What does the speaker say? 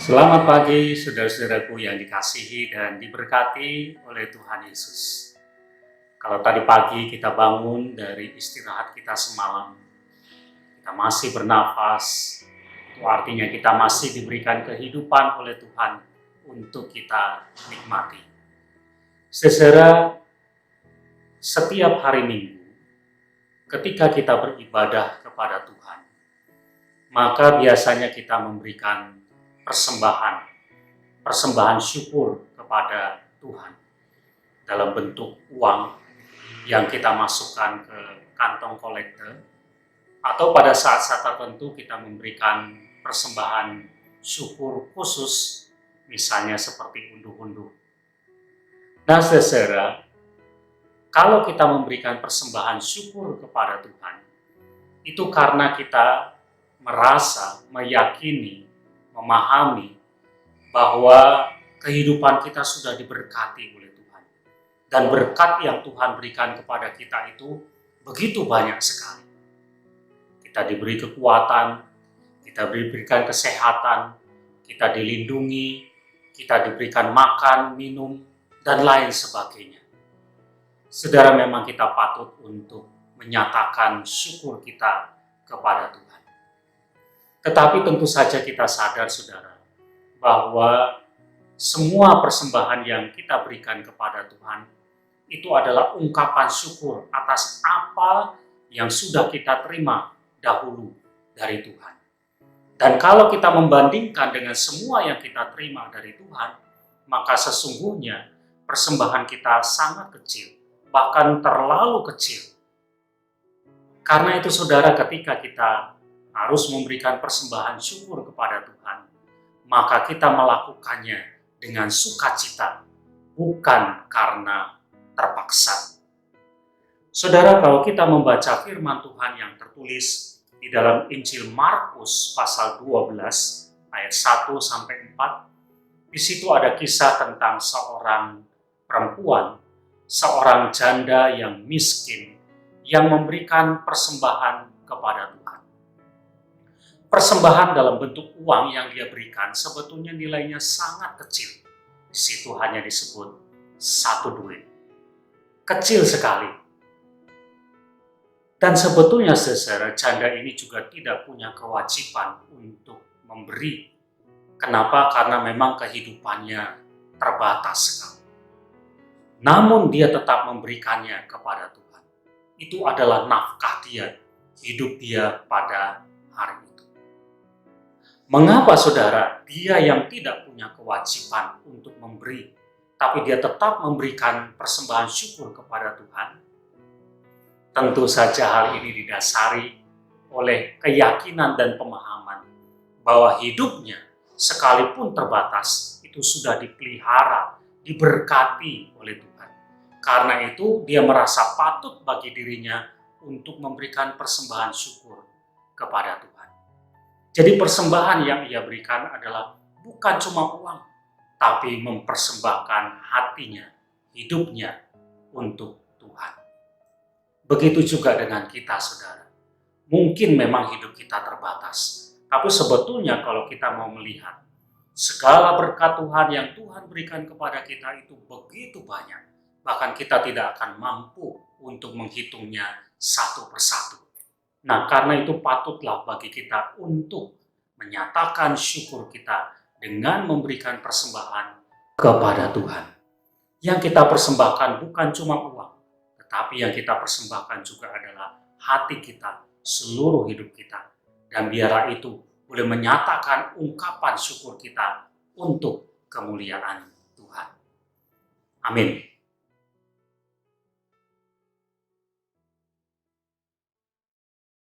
Selamat pagi, saudara-saudaraku yang dikasihi dan diberkati oleh Tuhan Yesus. Kalau tadi pagi kita bangun dari istirahat kita semalam, kita masih bernafas, itu artinya kita masih diberikan kehidupan oleh Tuhan untuk kita nikmati. Saudara, setiap hari Minggu, ketika kita beribadah kepada Tuhan, maka biasanya kita memberikan persembahan syukur kepada Tuhan dalam bentuk uang yang kita masukkan ke kantong kolektor, atau pada saat-saat tertentu kita memberikan persembahan syukur khusus, misalnya seperti unduh-unduh. Nah, saudara, kalau kita memberikan persembahan syukur kepada Tuhan, itu karena kita merasa, meyakini, memahami bahwa kehidupan kita sudah diberkati oleh Tuhan. Dan berkat yang Tuhan berikan kepada kita itu begitu banyak sekali. Kita diberi kekuatan, kita diberikan kesehatan, kita dilindungi, kita diberikan makan, minum, dan lain sebagainya. Saudara, memang kita patut untuk menyatakan syukur kita kepada Tuhan. Tetapi tentu saja kita sadar, saudara, bahwa semua persembahan yang kita berikan kepada Tuhan itu adalah ungkapan syukur atas apa yang sudah kita terima dahulu dari Tuhan. Dan kalau kita membandingkan dengan semua yang kita terima dari Tuhan, maka sesungguhnya persembahan kita sangat kecil, bahkan terlalu kecil. Karena itu, saudara, ketika kita harus memberikan persembahan syukur kepada Tuhan, maka kita melakukannya dengan sukacita, bukan karena terpaksa. Saudara, kalau kita membaca firman Tuhan yang tertulis di dalam Injil Markus pasal 12 ayat 1-4, di situ ada kisah tentang seorang perempuan, seorang janda yang miskin, yang memberikan persembahan kepada Tuhan. Persembahan dalam bentuk uang yang dia berikan sebetulnya nilainya sangat kecil. Di situ hanya disebut 1 duit. Kecil sekali. Dan sebetulnya, saudara, janda ini juga tidak punya kewajiban untuk memberi. Kenapa? Karena memang kehidupannya terbatas sekali. Namun dia tetap memberikannya kepada Tuhan. Itu adalah nafkah dia, hidup dia pada hari itu. Mengapa, saudara, dia yang tidak punya kewajiban untuk memberi, tapi dia tetap memberikan persembahan syukur kepada Tuhan? Tentu saja hal ini didasari oleh keyakinan dan pemahaman bahwa hidupnya, sekalipun terbatas, itu sudah dipelihara, diberkati oleh Tuhan. Karena itu dia merasa patut bagi dirinya untuk memberikan persembahan syukur kepada Tuhan. Jadi persembahan yang ia berikan adalah bukan cuma uang, tapi mempersembahkan hatinya, hidupnya untuk Tuhan. Begitu juga dengan kita, saudara. Mungkin memang hidup kita terbatas, tapi sebetulnya kalau kita mau melihat, segala berkat Tuhan yang Tuhan berikan kepada kita itu begitu banyak. Bahkan kita tidak akan mampu untuk menghitungnya satu persatu. Nah, karena itu patutlah bagi kita untuk menyatakan syukur kita dengan memberikan persembahan kepada Tuhan. Yang kita persembahkan bukan cuma uang, tetapi yang kita persembahkan juga adalah hati kita, seluruh hidup kita. Dan biarlah itu boleh menyatakan ungkapan syukur kita untuk kemuliaan Tuhan. Amin.